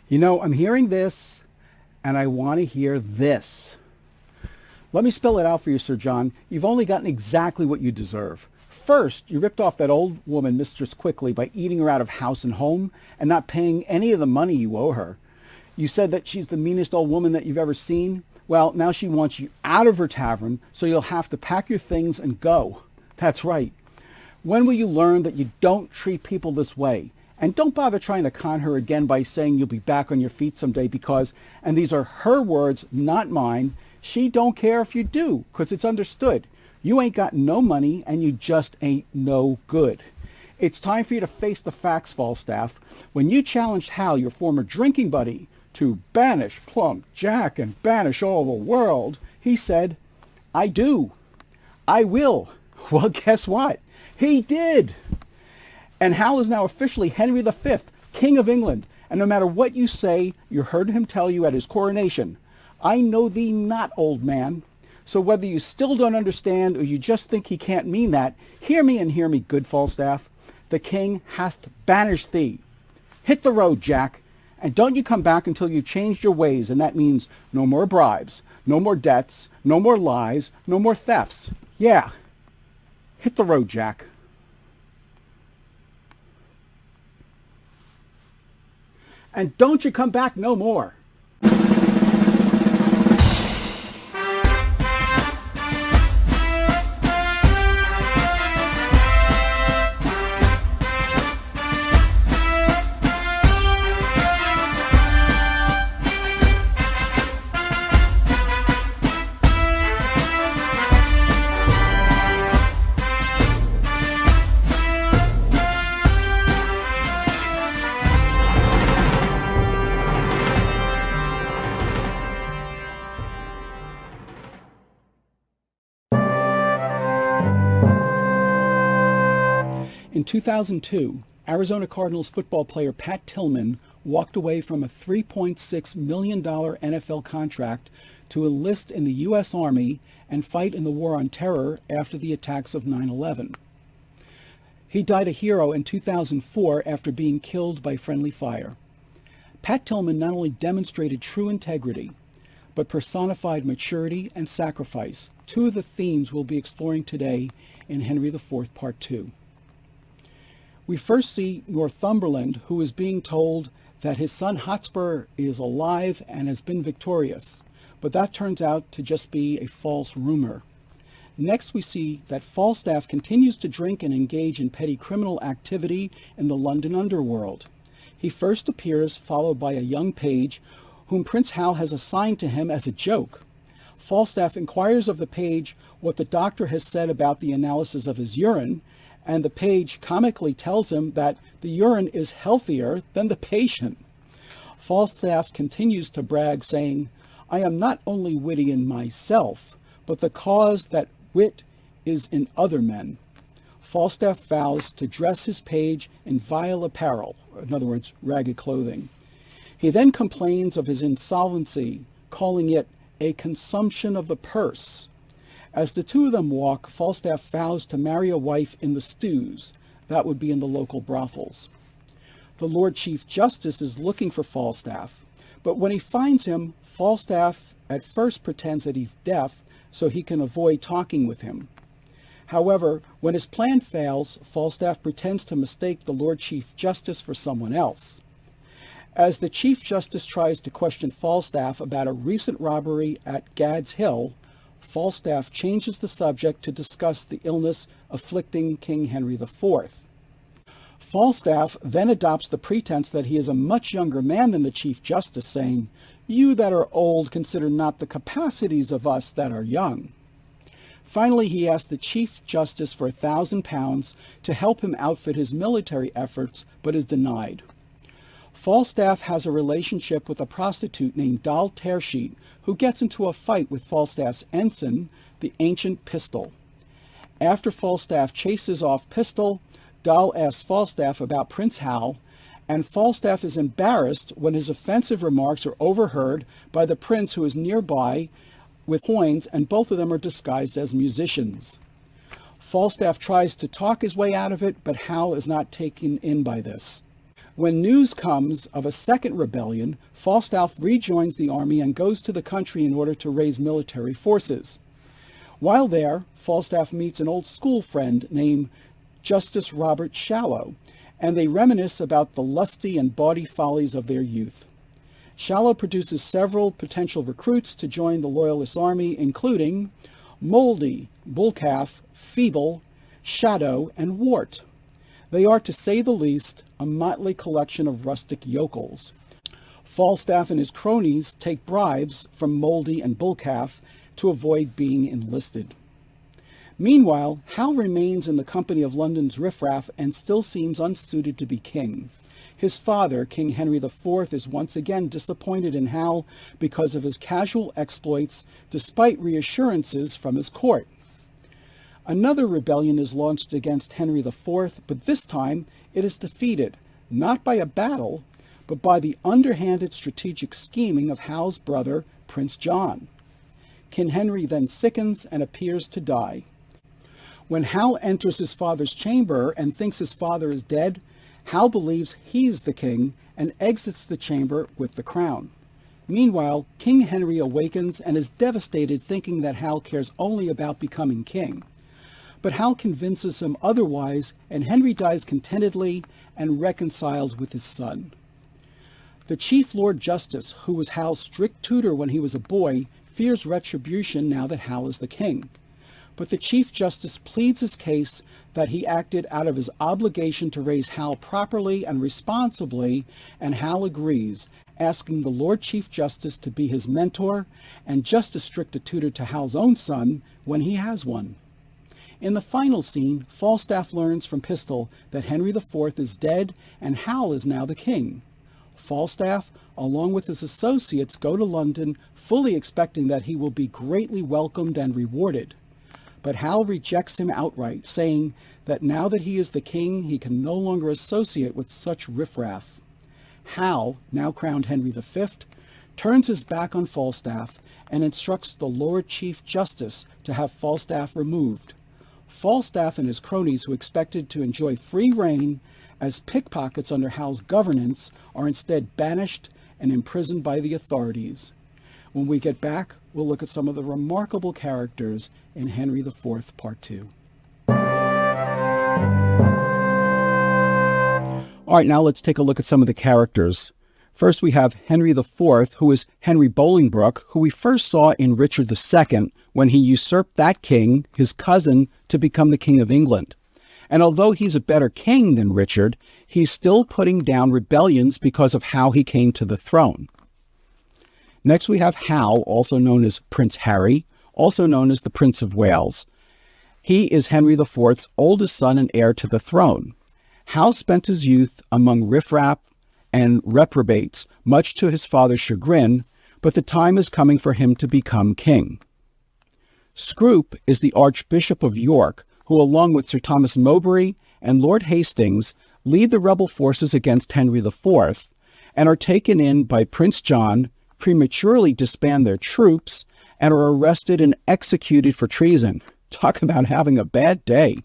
You know, I'm hearing this, and I want to hear this. Let me spell it out for you, Sir John. You've only gotten exactly what you deserve. First, you ripped off that old woman, Mistress Quickly, by eating her out of house and home and not paying any of the money you owe her. You said that she's the meanest old woman that you've ever seen. Well, now she wants you out of her tavern, so you'll have to pack your things and go. That's right. When will you learn that you don't treat people this way? And don't bother trying to con her again by saying you'll be back on your feet someday because, and these are her words, not mine, she don't care if you do, 'cause it's understood. You ain't got no money and you just ain't no good. It's time for you to face the facts, Falstaff. When you challenged Hal, your former drinking buddy, to banish Plump Jack and banish all the world, he said, I do. I will. Well, guess what? He did. And Hal is now officially Henry V, King of England. And no matter what you say, you heard him tell you at his coronation, I know thee not, old man. So whether you still don't understand or you just think he can't mean that, hear me and hear me, good Falstaff. The king hath banished thee. Hit the road, Jack, and don't you come back until you've changed your ways, and that means no more bribes, no more debts, no more lies, no more thefts. Yeah, hit the road, Jack. And don't you come back no more. In 2002, Arizona Cardinals football player Pat Tillman walked away from a $3.6 million NFL contract to enlist in the U.S. Army and fight in the War on Terror after the attacks of 9/11. He died a hero in 2004 after being killed by friendly fire. Pat Tillman not only demonstrated true integrity, but personified maturity and sacrifice, two of the themes we'll be exploring today in Henry IV Part 2. We first see Northumberland, who is being told that his son Hotspur is alive and has been victorious, but that turns out to just be a false rumor. Next, we see that Falstaff continues to drink and engage in petty criminal activity in the London underworld. He first appears, followed by a young page, whom Prince Hal has assigned to him as a joke. Falstaff inquires of the page what the doctor has said about the analysis of his urine, and the page comically tells him that the urine is healthier than the patient. Falstaff continues to brag, saying, I am not only witty in myself, but the cause that wit is in other men. Falstaff vows to dress his page in vile apparel, in other words, ragged clothing. He then complains of his insolvency, calling it a consumption of the purse. As the two of them walk, Falstaff vows to marry a wife in the stews. That would be in the local brothels. The Lord Chief Justice is looking for Falstaff, but when he finds him, Falstaff at first pretends that he's deaf so he can avoid talking with him. However, when his plan fails, Falstaff pretends to mistake the Lord Chief Justice for someone else. As the Chief Justice tries to question Falstaff about a recent robbery at Gad's Hill, Falstaff changes the subject to discuss the illness afflicting King Henry IV. Falstaff then adopts the pretense that he is a much younger man than the Chief Justice, saying, You that are old consider not the capacities of us that are young. Finally, he asks the Chief Justice for £1,000 to help him outfit his military efforts, but is denied. Falstaff has a relationship with a prostitute named Doll Tearsheet, who gets into a fight with Falstaff's ensign, the ancient Pistol. After Falstaff chases off Pistol, Doll asks Falstaff about Prince Hal, and Falstaff is embarrassed when his offensive remarks are overheard by the prince who is nearby with coins, and both of them are disguised as musicians. Falstaff tries to talk his way out of it, but Hal is not taken in by this. When news comes of a second rebellion, Falstaff rejoins the army and goes to the country in order to raise military forces. While there, Falstaff meets an old school friend named Justice Robert Shallow, and they reminisce about the lusty and bawdy follies of their youth. Shallow produces several potential recruits to join the Loyalist army, including Mouldy, Bullcalf, Feeble, Shadow, and Wart. They are, to say the least, a motley collection of rustic yokels. Falstaff and his cronies take bribes from Mouldy and Bullcalf to avoid being enlisted. Meanwhile, Hal remains in the company of London's riffraff and still seems unsuited to be king. His father, King Henry IV, is once again disappointed in Hal because of his casual exploits, despite reassurances from his court. Another rebellion is launched against Henry IV, but this time it is defeated, not by a battle, but by the underhanded strategic scheming of Hal's brother, Prince John. King Henry then sickens and appears to die. When Hal enters his father's chamber and thinks his father is dead, Hal believes he's the king and exits the chamber with the crown. Meanwhile, King Henry awakens and is devastated, thinking that Hal cares only about becoming king. But Hal convinces him otherwise, and Henry dies contentedly and reconciled with his son. The Chief Lord Justice, who was Hal's strict tutor when he was a boy, fears retribution now that Hal is the king. But the Chief Justice pleads his case that he acted out of his obligation to raise Hal properly and responsibly, and Hal agrees, asking the Lord Chief Justice to be his mentor and just as strict a tutor to Hal's own son when he has one. In the final scene, Falstaff learns from Pistol that Henry IV is dead and Hal is now the king. Falstaff, along with his associates, go to London, fully expecting that he will be greatly welcomed and rewarded. But Hal rejects him outright, saying that now that he is the king, he can no longer associate with such riffraff. Hal, now crowned Henry V, turns his back on Falstaff and instructs the Lord Chief Justice to have Falstaff removed. Falstaff and his cronies, who expected to enjoy free reign as pickpockets under Hal's governance, are instead banished and imprisoned by the authorities. When we get back, we'll look at some of the remarkable characters in Henry IV Part 2. All right, now let's take a look at some of the characters. First, we have Henry IV, who is Henry Bolingbroke, who we first saw in Richard II when he usurped that king, his cousin, to become the King of England. And although he's a better king than Richard, he's still putting down rebellions because of how he came to the throne. Next, we have Hal, also known as Prince Harry, also known as the Prince of Wales. He is Henry IV's oldest son and heir to the throne. Hal spent his youth among riffraff and reprobates, much to his father's chagrin, but the time is coming for him to become king. Scrope is the Archbishop of York, who, along with Sir Thomas Mowbray and Lord Hastings, lead the rebel forces against Henry IV and are taken in by Prince John, prematurely disband their troops, and are arrested and executed for treason. Talk about having a bad day.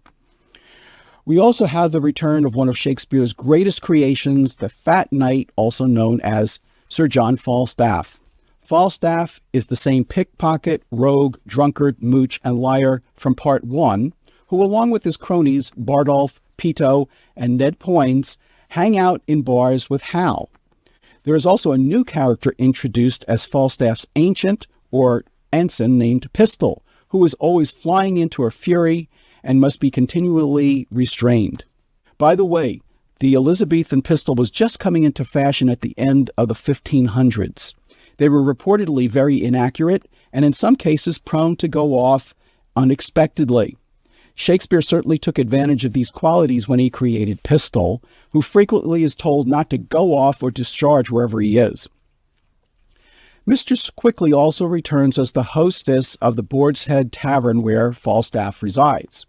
We also have the return of one of Shakespeare's greatest creations, the Fat Knight, also known as Sir John Falstaff. Falstaff is the same pickpocket, rogue, drunkard, mooch, and liar from Part 1, who, along with his cronies Bardolph, Peto, and Ned Poins, hang out in bars with Hal. There is also a new character introduced as Falstaff's ancient, or ensign, named Pistol, who is always flying into a fury and must be continually restrained. By the way, the Elizabethan pistol was just coming into fashion at the end of the 1500s. They were reportedly very inaccurate and in some cases prone to go off unexpectedly. Shakespeare certainly took advantage of these qualities when he created Pistol, who frequently is told not to go off or discharge wherever he is. Mistress Quickly also returns as the hostess of the Boar's Head Tavern where Falstaff resides.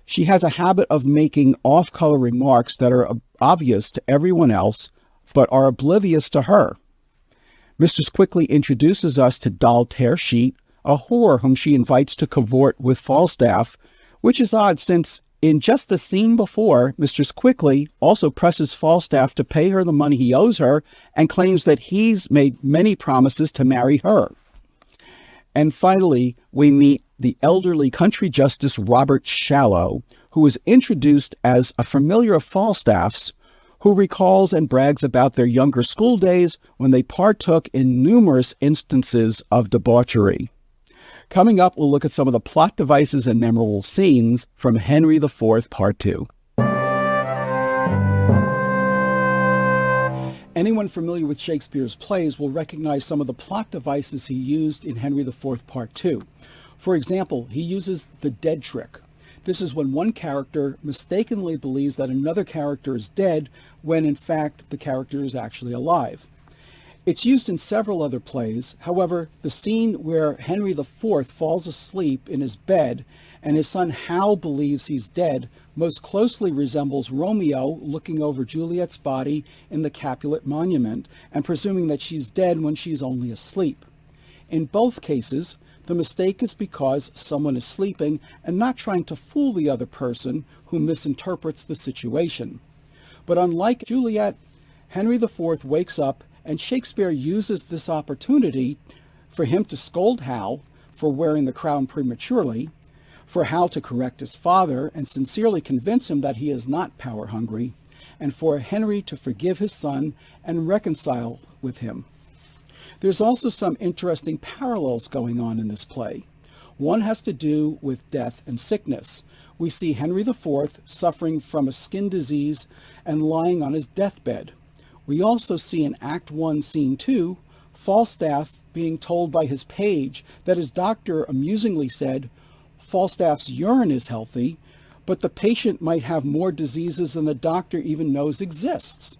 She has a habit of making off-color remarks that are obvious to everyone else, but are oblivious to her. Mistress Quickly introduces us to Doll Tearsheet, a whore whom she invites to cavort with Falstaff, which is odd since In just the scene before, Mistress Quickly also presses Falstaff to pay her the money he owes her and claims that he's made many promises to marry her. And finally, we meet the elderly country justice Robert Shallow, who is introduced as a familiar of Falstaff's, who recalls and brags about their younger school days when they partook in numerous instances of debauchery. Coming up, we'll look at some of the plot devices and memorable scenes from Henry IV, Part 2. Anyone familiar with Shakespeare's plays will recognize some of the plot devices he used in Henry IV, Part 2. For example, he uses the dead trick. This is when one character mistakenly believes that another character is dead when in fact the character is actually alive. It's used in several other plays. However, the scene where Henry IV falls asleep in his bed and his son Hal believes he's dead most closely resembles Romeo looking over Juliet's body in the Capulet monument and presuming that she's dead when she's only asleep. In both cases, the mistake is because someone is sleeping and not trying to fool the other person who misinterprets the situation. But unlike Juliet, Henry IV wakes up and Shakespeare uses this opportunity for him to scold Hal for wearing the crown prematurely, for Hal to correct his father and sincerely convince him that he is not power hungry, and for Henry to forgive his son and reconcile with him. There's also some interesting parallels going on in this play. One has to do with death and sickness. We see Henry IV suffering from a skin disease and lying on his deathbed. We also see in Act 1, Scene 2, Falstaff being told by his page that his doctor amusingly said, Falstaff's urine is healthy, but the patient might have more diseases than the doctor even knows exists.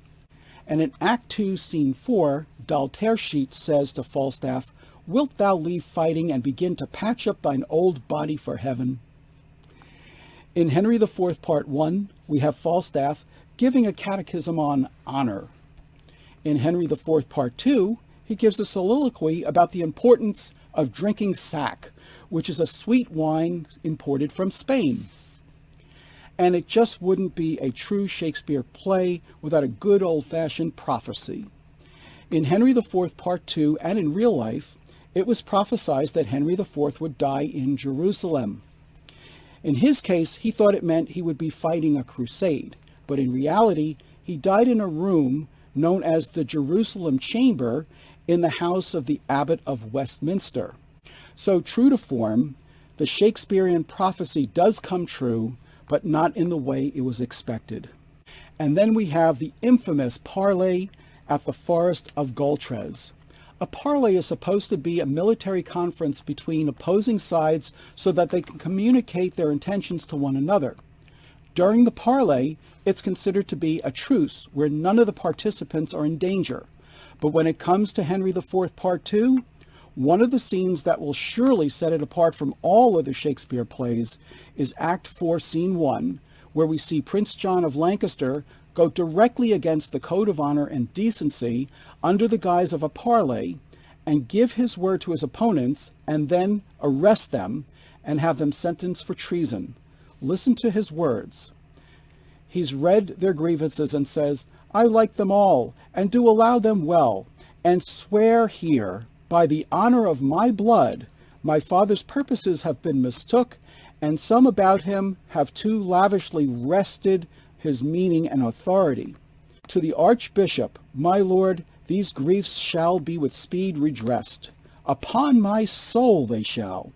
And in Act 2, Scene 4, Daltersheet says to Falstaff, Wilt thou leave fighting and begin to patch up thine old body for heaven? In Henry IV, Part 1, we have Falstaff giving a catechism on honor. In Henry IV, Part 2, he gives a soliloquy about the importance of drinking sack, which is a sweet wine imported from Spain. And it just wouldn't be a true Shakespeare play without a good old-fashioned prophecy. In Henry IV, Part 2, and in real life, it was prophesied that Henry IV would die in Jerusalem. In his case, he thought it meant he would be fighting a crusade, but in reality, he died in a room known as the Jerusalem Chamber in the house of the Abbot of Westminster. So true to form, the Shakespearean prophecy does come true, but not in the way it was expected. And then we have the infamous parley at the Forest of Goltres. A parley is supposed to be a military conference between opposing sides so that they can communicate their intentions to one another. During the parley, it's considered to be a truce where none of the participants are in danger. But when it comes to Henry IV, Part 2, one of the scenes that will surely set it apart from all other Shakespeare plays is Act 4, Scene 1, where we see Prince John of Lancaster go directly against the code of honor and decency under the guise of a parley and give his word to his opponents and then arrest them and have them sentenced for treason. Listen to his words. He's read their grievances and says, I like them all, and do allow them well, and swear here, by the honor of my blood, my father's purposes have been mistook, and some about him have too lavishly wrested his meaning and authority. To the Archbishop, my lord, these griefs shall be with speed redressed. Upon my soul they shall.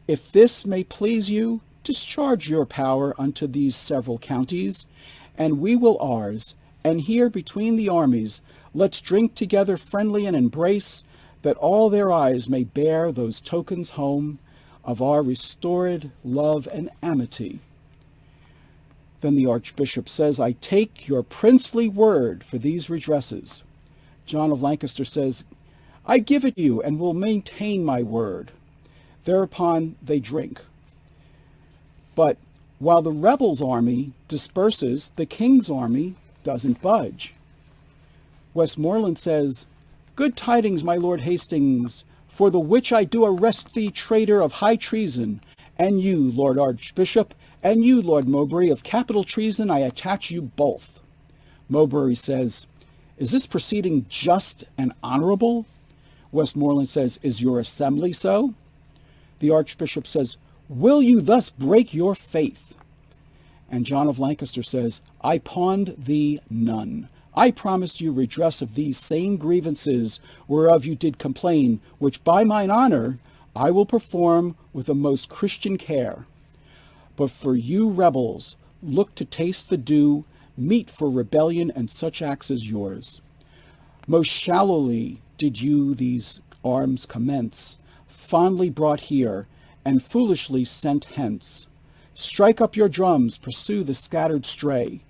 If this may please you, discharge your power unto these several counties, and we will ours, and here between the armies, let's drink together friendly and embrace, that all their eyes may bear those tokens home of our restored love and amity. Then the Archbishop says, I take your princely word for these redresses. John of Lancaster says, I give it you and will maintain my word. Thereupon they drink. But while the rebels' army disperses, the king's army doesn't budge. Westmoreland says, Good tidings, my lord Hastings, for the which I do arrest thee, traitor of high treason, and you, Lord Archbishop, And you, Lord Mowbray, of capital treason I attach you both. Mowbray says, is this proceeding just and honorable? Westmoreland says, is your assembly so? The Archbishop says, will you thus break your faith? And John of Lancaster says, I pawned thee none. I promised you redress of these same grievances whereof you did complain, which by mine honor I will perform with the most Christian care. But for you rebels, look to taste the due, meet for rebellion and such acts as yours. Most shallowly did you these arms commence, fondly brought here, and foolishly sent hence. Strike up your drums, pursue the scattered stray.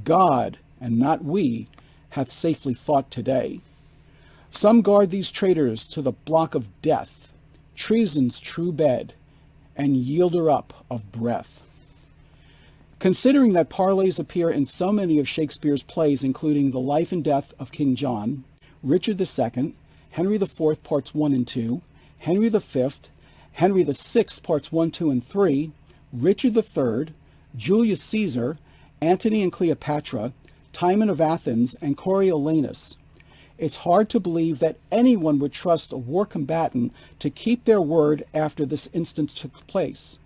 God, and not we, hath safely fought today. Some guard these traitors to the block of death, treason's true bed, and yielder up of breath. Considering that parleys appear in so many of Shakespeare's plays, including The Life and Death of King John, Richard II, Henry IV, Parts 1 and 2, Henry V, Henry VI, Parts 1, 2, and 3, Richard III, Julius Caesar, Antony and Cleopatra, Timon of Athens, and Coriolanus, it's hard to believe that anyone would trust a war combatant to keep their word after this instance took place.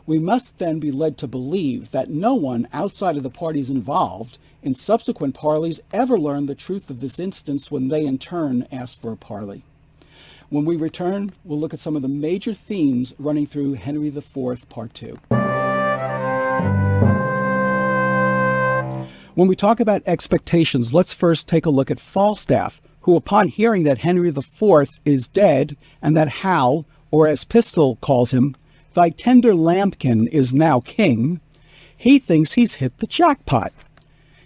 We must then be led to believe that no one outside of the parties involved in subsequent parleys ever learned the truth of this instance when they in turn asked for a parley. When we return, we'll look at some of the major themes running through Henry IV, Part 2. When we talk about expectations, let's first take a look at Falstaff, who upon hearing that Henry IV is dead and that Hal, or as Pistol calls him, thy tender lambkin is now king, he thinks he's hit the jackpot.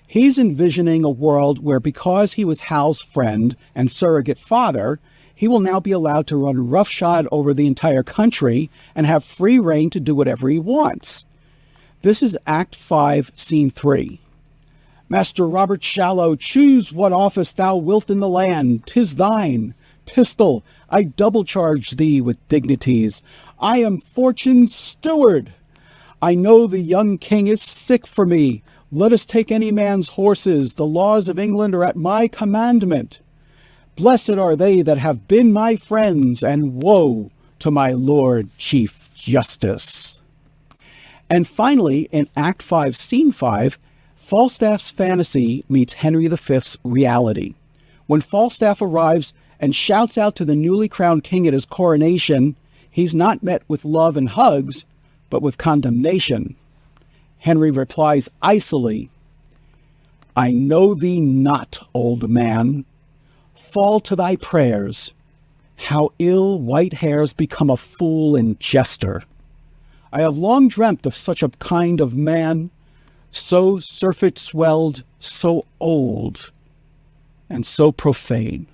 He's envisioning a world where because he was Hal's friend and surrogate father, he will now be allowed to run roughshod over the entire country and have free rein to do whatever he wants. This is Act 5, Scene 3. Master Robert Shallow, choose what office thou wilt in the land, 'tis thine. Pistol, I double charge thee with dignities. I am Fortune's steward. I know the young king is sick for me. Let us take any man's horses. The laws of England are at my commandment. Blessed are they that have been my friends, and woe to my Lord Chief Justice. And finally, in Act 5, Scene 5, Falstaff's fantasy meets Henry V's reality. When Falstaff arrives and shouts out to the newly crowned king at his coronation, he's not met with love and hugs, but with condemnation. Henry replies icily, I know thee not, old man. Fall to thy prayers. How ill white hairs become a fool and jester. I have long dreamt of such a kind of man, so surfeit-swelled, so old, and so profane.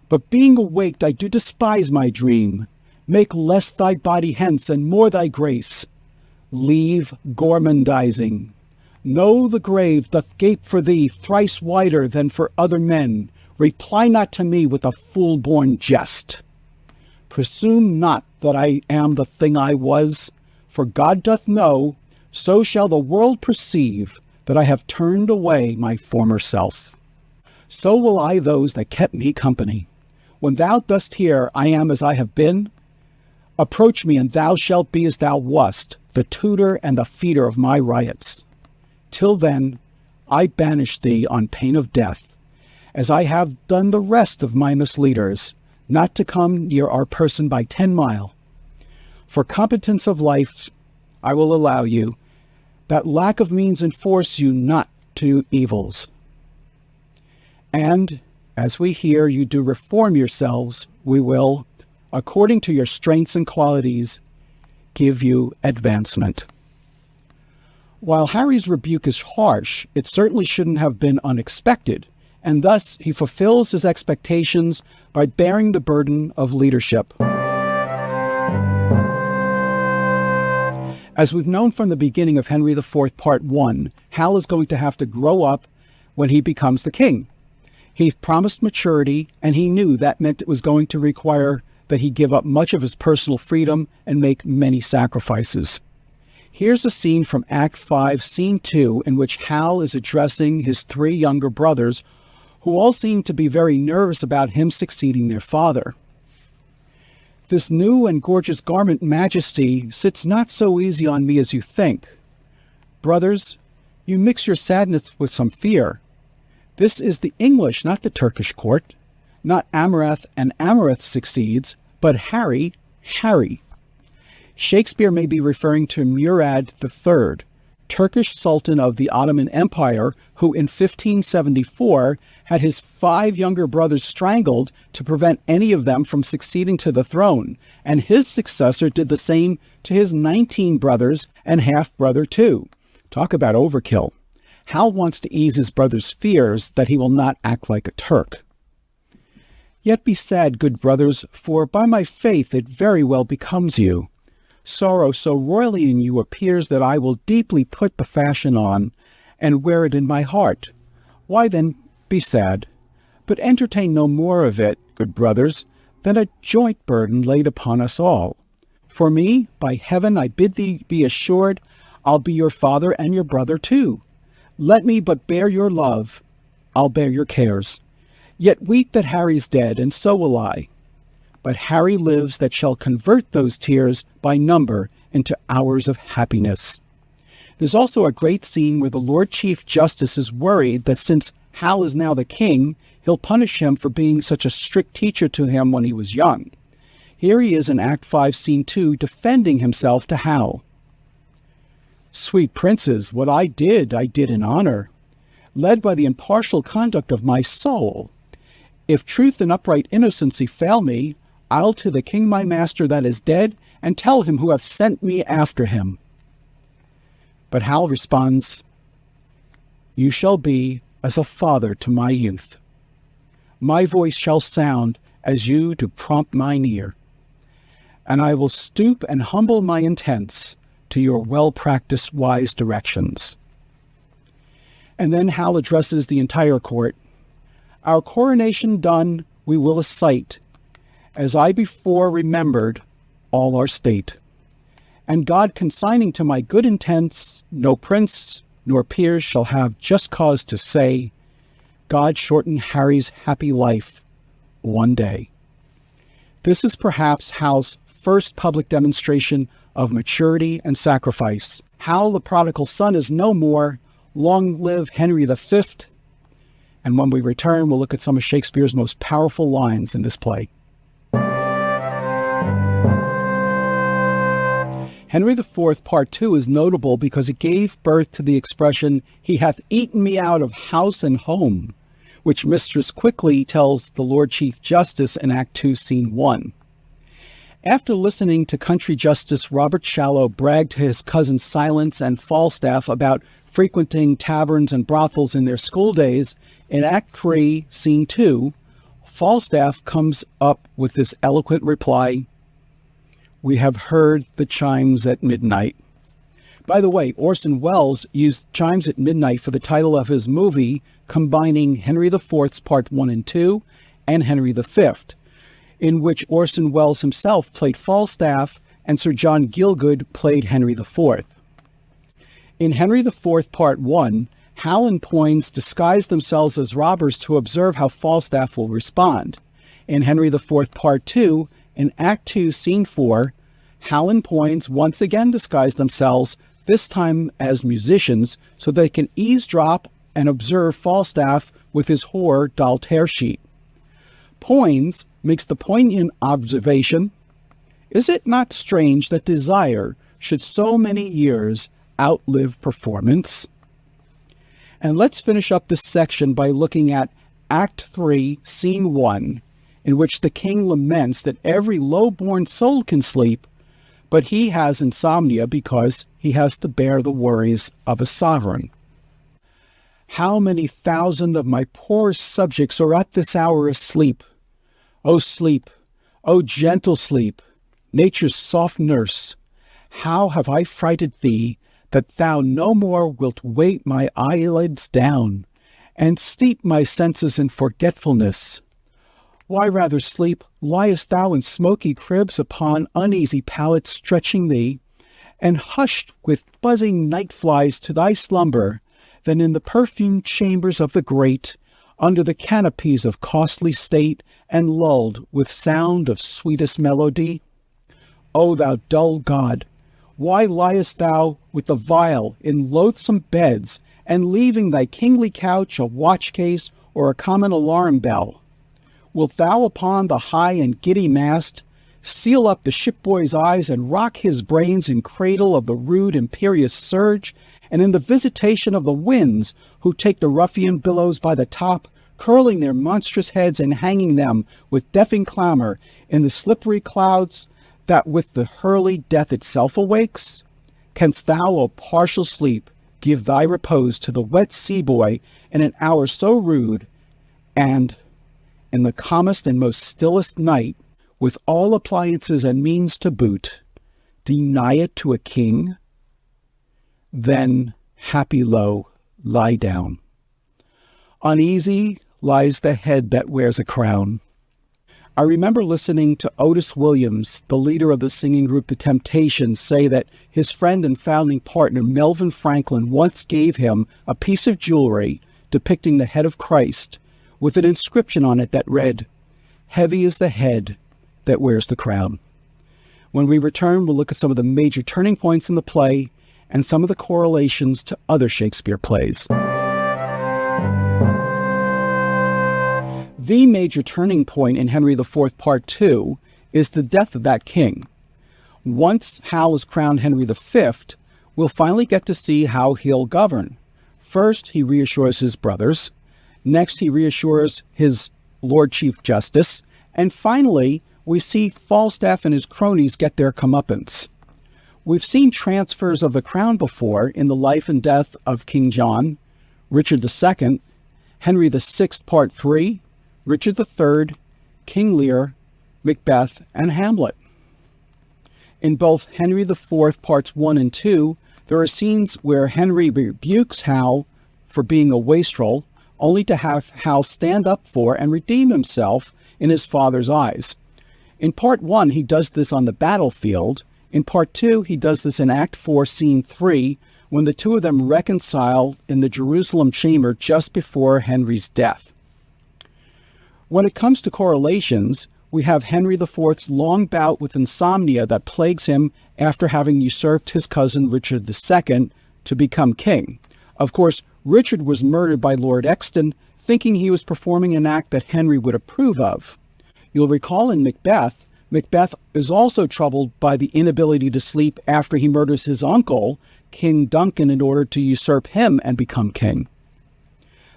But being awaked, I do despise my dream. Make less thy body hence, and more thy grace. Leave gormandizing. Know the grave doth gape for thee thrice wider than for other men. Reply not to me with a fool-born jest. Presume not that I am the thing I was, for God doth know, so shall the world perceive that I have turned away my former self. So will I those that kept me company. When thou dost hear I am as I have been, approach me, and thou shalt be as thou wast, the tutor and the feeder of my riots. Till then, I banish thee on pain of death, as I have done the rest of my misleaders, not to come near our person by 10 mile. For competence of life, I will allow you, that lack of means enforce you not to evils. And, as we hear you do reform yourselves, we will, according to your strengths and qualities, give you advancement. While Harry's rebuke is harsh, it certainly shouldn't have been unexpected, and thus he fulfills his expectations by bearing the burden of leadership. As we've known from the beginning of Henry IV, Part 1, Hal is going to have to grow up when he becomes the king. He's promised maturity, and he knew that meant it was going to require that he give up much of his personal freedom and make many sacrifices. Here's a scene from Act 5, Scene 2, in which Hal is addressing his three younger brothers, who all seem to be very nervous about him succeeding their father. This new and gorgeous garment, Majesty, sits not so easy on me as you think. Brothers, you mix your sadness with some fear. This is the English, not the Turkish court. Not Amurath and Amurath succeeds, but Harry. Shakespeare may be referring to Murad III, Turkish Sultan of the Ottoman Empire, who in 1574 had his 5 younger brothers strangled to prevent any of them from succeeding to the throne, and his successor did the same to his 19 brothers and half-brother too. Talk about overkill. Hal wants to ease his brother's fears that he will not act like a Turk. Yet be sad, good brothers, for by my faith it very well becomes you. Sorrow so royally in you appears that I will deeply put the fashion on, and wear it in my heart. Why then be sad, but entertain no more of it, good brothers, than a joint burden laid upon us all. For me, by heaven, I bid thee be assured, I'll be your father and your brother too. Let me but bear your love, I'll bear your cares. Yet weep that Harry's dead, and so will I. But Harry lives that shall convert those tears by number into hours of happiness. There's also a great scene where the Lord Chief Justice is worried that since Hal is now the king, he'll punish him for being such a strict teacher to him when he was young. Here he is in Act 5, Scene 2, defending himself to Hal. Sweet princes, what I did in honor, led by the impartial conduct of my soul. If truth and upright innocency fail me, I'll to the king my master that is dead, and tell him who hath sent me after him. But Hal responds, You shall be as a father to my youth. My voice shall sound as you to prompt mine ear, and I will stoop and humble my intents to your well-practiced wise directions. And then Hal addresses the entire court. Our coronation done, we will ascite, as I before remembered all our state. And God consigning to my good intents, no prince nor peers shall have just cause to say, God shorten Harry's happy life one day. This is perhaps Hal's first public demonstration of maturity and sacrifice. Hal the prodigal son is no more. Long live Henry V. And when we return, we'll look at some of Shakespeare's most powerful lines in this play. Henry IV, Part 2 is notable because it gave birth to the expression, he hath eaten me out of house and home, which Mistress Quickly tells the Lord Chief Justice in Act 2, Scene 1. After listening to Country Justice Robert Shallow brag to his cousin Silence and Falstaff about frequenting taverns and brothels in their school days, in Act 3, Scene 2, Falstaff comes up with this eloquent reply, We have heard the chimes at midnight. By the way, Orson Welles used Chimes at Midnight for the title of his movie, combining Henry IV's Part 1 and 2 and Henry V, in which Orson Welles himself played Falstaff and Sir John Gielgud played Henry IV. In Henry IV, Part 1, Hal and Poins disguise themselves as robbers to observe how Falstaff will respond. In Henry IV, Part 2, in Act 2, Scene 4, Hal and Poins once again disguise themselves, this time as musicians, so they can eavesdrop and observe Falstaff with his whore doll tear sheet. Poins makes the poignant observation, Is it not strange that desire should so many years outlive performance? And let's finish up this section by looking at Act 3, Scene 1, in which the king laments that every low-born soul can sleep, but he has insomnia because he has to bear the worries of a sovereign. How many thousand of my poor subjects are at this hour asleep? O sleep, O gentle sleep, nature's soft nurse, how have I frighted thee, that thou no more wilt weight my eyelids down, and steep my senses in forgetfulness? Why rather sleep liest thou in smoky cribs upon uneasy pallets stretching thee, and hushed with buzzing night flies to thy slumber, than in the perfumed chambers of the great, under the canopies of costly state, and lulled with sound of sweetest melody? O thou dull god, why liest thou with the vile in loathsome beds, and leaving thy kingly couch a watch-case or a common alarm bell? Wilt thou upon the high and giddy mast seal up the shipboy's eyes and rock his brains in cradle of the rude imperious surge, and in the visitation of the winds, who take the ruffian billows by the top, curling their monstrous heads and hanging them with deafening clamor in the slippery clouds that with the hurly death itself awakes? Canst thou, O partial sleep, give thy repose to the wet sea-boy in an hour so rude, and in the calmest and most stillest night, with all appliances and means to boot, deny it to a king? Then, happy low, lie down. Uneasy lies the head that wears a crown. I remember listening to Otis Williams, the leader of the singing group The Temptations, say that his friend and founding partner Melvin Franklin once gave him a piece of jewelry depicting the head of Christ with an inscription on it that read, "Heavy is the head that wears the crown." When we return, we'll look at some of the major turning points in the play and some of the correlations to other Shakespeare plays. The major turning point in Henry IV Part 2 is the death of that king. Once Hal is crowned Henry V, we'll finally get to see how he'll govern. First, he reassures his brothers. Next, he reassures his Lord Chief Justice. And finally, we see Falstaff and his cronies get their comeuppance. We've seen transfers of the crown before in the life and death of King John, Richard II, Henry VI Part 3, Richard III, King Lear, Macbeth, and Hamlet. In both Henry IV Parts 1 and 2, there are scenes where Henry rebukes Hal for being a wastrel, only to have Hal stand up for and redeem himself in his father's eyes. In Part 1, he does this on the battlefield. In Part 2, he does this in Act 4, Scene 3, when the two of them reconcile in the Jerusalem chamber just before Henry's death. When it comes to correlations, we have Henry IV's long bout with insomnia that plagues him after having usurped his cousin Richard II to become king. Of course, Richard was murdered by Lord Exton, thinking he was performing an act that Henry would approve of. You'll recall in Macbeth, Macbeth is also troubled by the inability to sleep after he murders his uncle, King Duncan, in order to usurp him and become king.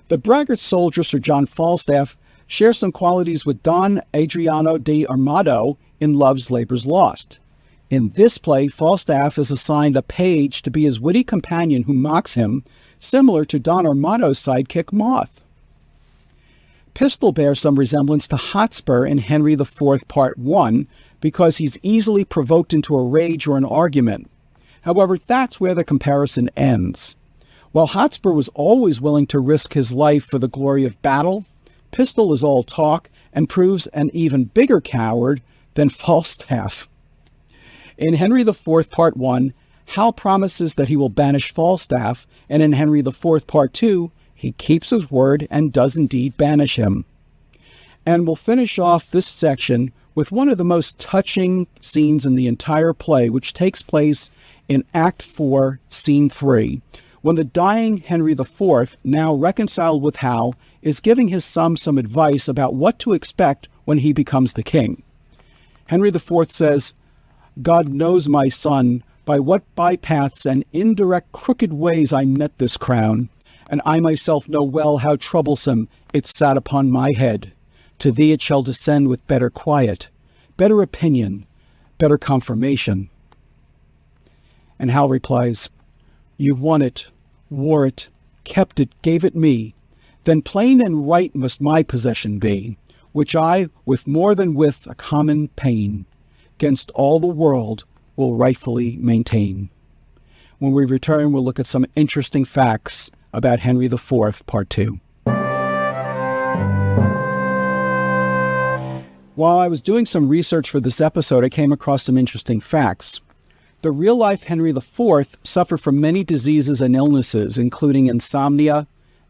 The braggart soldier Sir John Falstaff shares some qualities with Don Adriano de Armado in Love's Labour's Lost. In this play, Falstaff is assigned a page to be his witty companion who mocks him, similar to Don Armado's sidekick Moth. Pistol bears some resemblance to Hotspur in Henry IV Part 1 because he's easily provoked into a rage or an argument. However, that's where the comparison ends. While Hotspur was always willing to risk his life for the glory of battle, Pistol is all talk and proves an even bigger coward than Falstaff. In Henry IV Part 1, Hal promises that he will banish Falstaff, and in Henry IV Part 2, he keeps his word and does indeed banish him. And we'll finish off this section with one of the most touching scenes in the entire play, which takes place in Act 4, Scene 3, when the dying Henry IV, now reconciled with Hal, is giving his son some advice about what to expect when he becomes the king. Henry IV says, "God knows, my son, by what bypaths and indirect crooked ways I met this crown, and I myself know well how troublesome it sat upon my head. To thee it shall descend with better quiet, better opinion, better confirmation." And Hal replies, "You won it, wore it, kept it, gave it me. Then plain and right must my possession be, which I, with more than with a common pain, 'gainst all the world will rightfully maintain." When we return, we'll look at some interesting facts about Henry IV, Part 2. While I was doing some research for this episode, I came across some interesting facts. The real-life Henry IV suffered from many diseases and illnesses, including insomnia,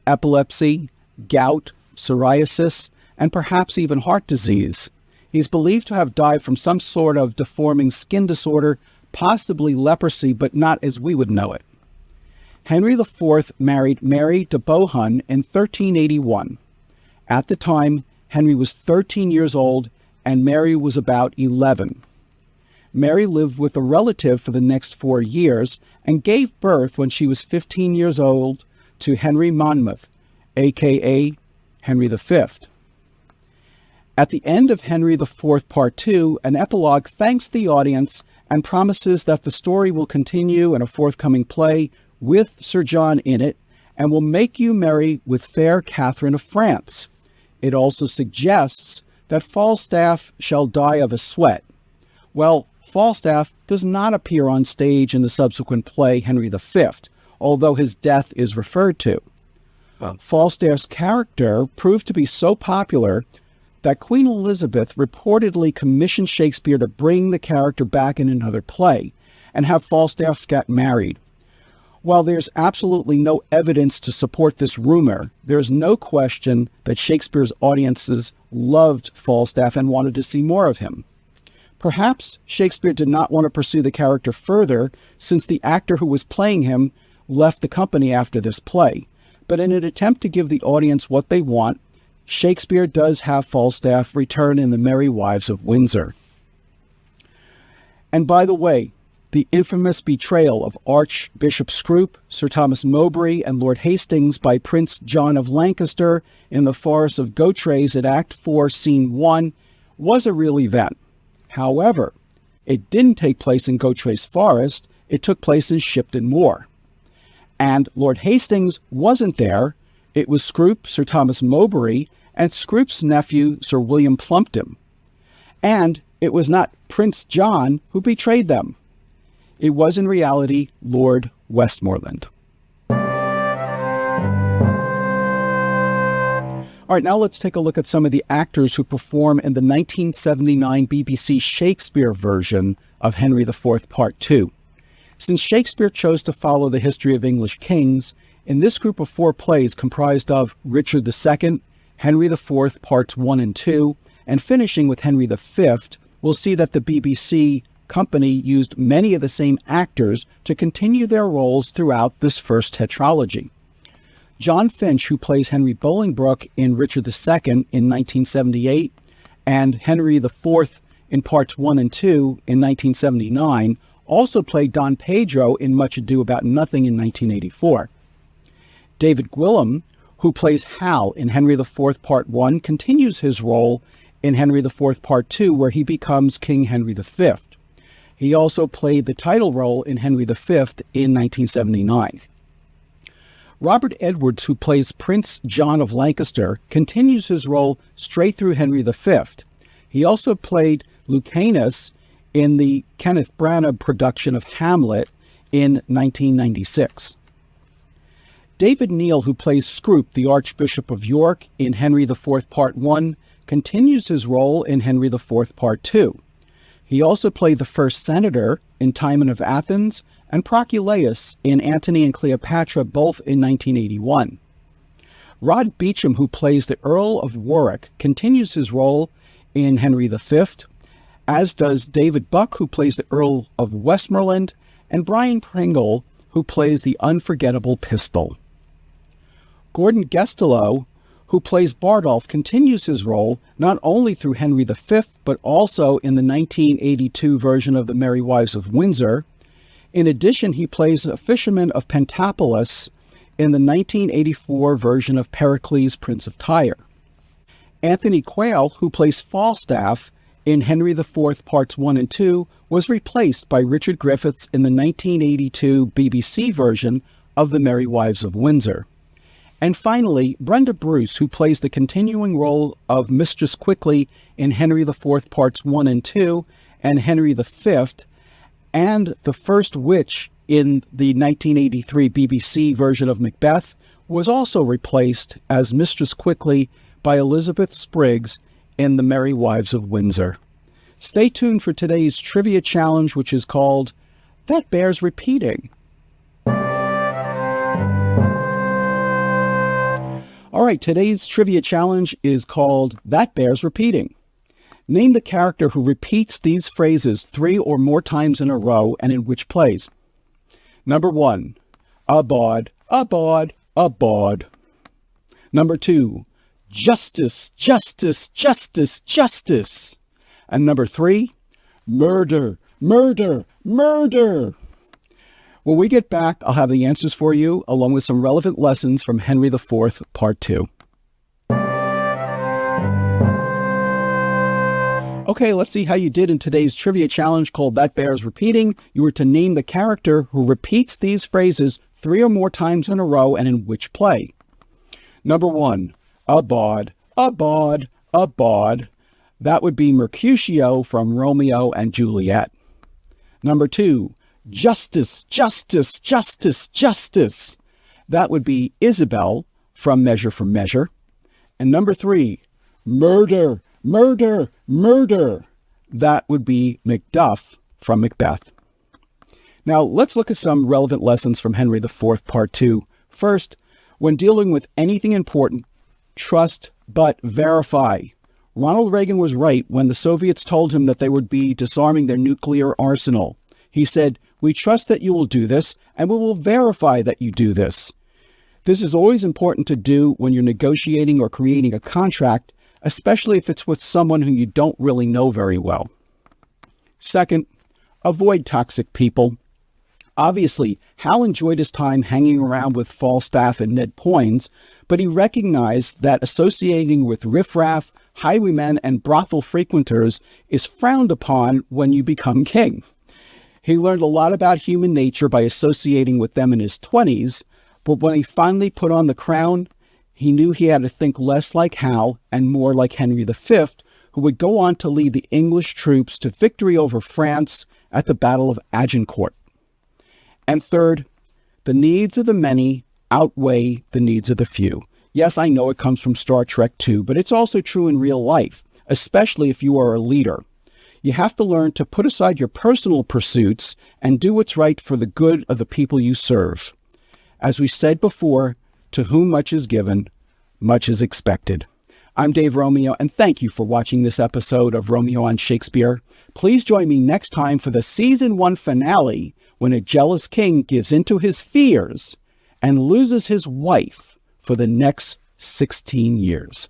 epilepsy, gout, psoriasis, and perhaps even heart disease. He's believed to have died from some sort of deforming skin disorder, possibly leprosy, but not as we would know it. Henry IV married Mary de Bohun in 1381. At the time, Henry was 13 years old and Mary was about 11. Mary lived with a relative for the next 4 years and gave birth when she was 15 years old to Henry Monmouth, aka Henry V. At the end of Henry IV Part 2, an epilogue thanks the audience and promises that the story will continue in a forthcoming play with Sir John in it and will make you merry with fair Catherine of France. It also suggests that Falstaff shall die of a sweat. Well, Falstaff does not appear on stage in the subsequent play Henry V, although his death is referred to. Falstaff's character proved to be so popular that Queen Elizabeth reportedly commissioned Shakespeare to bring the character back in another play and have Falstaff get married. While there's absolutely no evidence to support this rumor, there's no question that Shakespeare's audiences loved Falstaff and wanted to see more of him. Perhaps Shakespeare did not want to pursue the character further since the actor who was playing him left the company after this play. But in an attempt to give the audience what they want, Shakespeare does have Falstaff return in The Merry Wives of Windsor. And by the way, the infamous betrayal of Archbishop Scrope, Sir Thomas Mowbray, and Lord Hastings by Prince John of Lancaster in the Forest of Gautreks at Act 4, Scene 1 was a real event. However, it didn't take place in Gautreks Forest, it took place in Shipton Moor. And Lord Hastings wasn't there. It was Scrope, Sir Thomas Mowbray, and Scrope's nephew, Sir William Plumpton. And it was not Prince John who betrayed them. It was in reality Lord Westmoreland. All right, now let's take a look at some of the actors who perform in the 1979 BBC Shakespeare version of Henry IV Part 2. Since Shakespeare chose to follow the history of English kings, in this group of 4 plays comprised of Richard II, Henry IV Parts 1 and 2, and finishing with Henry V, we'll see that the BBC company used many of the same actors to continue their roles throughout this first tetralogy. John Finch, who plays Henry Bolingbroke in Richard II in 1978, and Henry IV in Parts 1 and 2 in 1979, also played Don Pedro in Much Ado About Nothing in 1984. David Gwillim, who plays Hal in Henry IV Part 1, continues his role in Henry IV Part 2, where he becomes King Henry V. He also played the title role in Henry V in 1979. Robert Edwards, who plays Prince John of Lancaster, continues his role straight through Henry V. He also played Lucanus in the Kenneth Branagh production of Hamlet in 1996. David Neal, who plays Scrope, the Archbishop of York, in Henry IV Part 1, continues his role in Henry IV Part 2. He also played the first senator in Timon of Athens and Proculus in Antony and Cleopatra, both in 1981. Rod Beecham, who plays the Earl of Warwick, continues his role in Henry V, as does David Buck, who plays the Earl of Westmoreland, and Brian Pringle, who plays the unforgettable Pistol. Gordon Gestileau, who plays Bardolph, continues his role not only through Henry V, but also in the 1982 version of The Merry Wives of Windsor. In addition, he plays a fisherman of Pentapolis in the 1984 version of Pericles, Prince of Tyre. Anthony Quayle, who plays Falstaff in Henry IV Parts 1 and 2, was replaced by Richard Griffiths in the 1982 BBC version of The Merry Wives of Windsor. And finally, Brenda Bruce, who plays the continuing role of Mistress Quickly in Henry IV Parts 1 and 2 and Henry V, and the first witch in the 1983 BBC version of Macbeth, was also replaced as Mistress Quickly by Elizabeth Spriggs in The Merry Wives of Windsor. Stay tuned for today's trivia challenge, which is called That bears repeating. All right, today's trivia challenge is called That Bears Repeating. Name the character who repeats these phrases 3 or more times in a row and in which plays. Number 1, abawd, abawd, abawd. Number 2, justice, justice, justice, justice. And number 3, murder, murder, murder. When we get back, I'll have the answers for you, along with some relevant lessons from Henry IV, Part 2. Okay, let's see how you did in today's trivia challenge called That Bears Repeating. You were to name the character who repeats these phrases 3 or more times in a row and in which play. Number 1, abawd, abawd, abawd. That would be Mercutio from Romeo and Juliet. Number 2, justice, justice, justice, justice. That would be Isabel from Measure for Measure. And number 3, murder, murder, murder. That would be Macduff from Macbeth. Now, let's look at some relevant lessons from Henry IV, Part 2. First, when dealing with anything important, trust but verify. Ronald Reagan was right when the Soviets told him that they would be disarming their nuclear arsenal. He said, "We trust that you will do this, and we will verify that you do this." This is always important to do when you're negotiating or creating a contract, especially if it's with someone who you don't really know very well. Second, avoid toxic people. Obviously, Hal enjoyed his time hanging around with Falstaff and Ned Poins, but he recognized that associating with riffraff, highwaymen, and brothel frequenters is frowned upon when you become king. He learned a lot about human nature by associating with them in his 20s, but when he finally put on the crown, he knew he had to think less like Hal and more like Henry V, who would go on to lead the English troops to victory over France at the Battle of Agincourt. And third, the needs of the many outweigh the needs of the few. Yes, I know it comes from Star Trek too, but it's also true in real life, especially if you are a leader. You have to learn to put aside your personal pursuits and do what's right for the good of the people you serve. As we said before, to whom much is given, much is expected. I'm Dave Romeo, and thank you for watching this episode of Romeo on Shakespeare. Please join me next time for the Season 1 finale, when a jealous king gives into his fears and loses his wife for the next 16 years.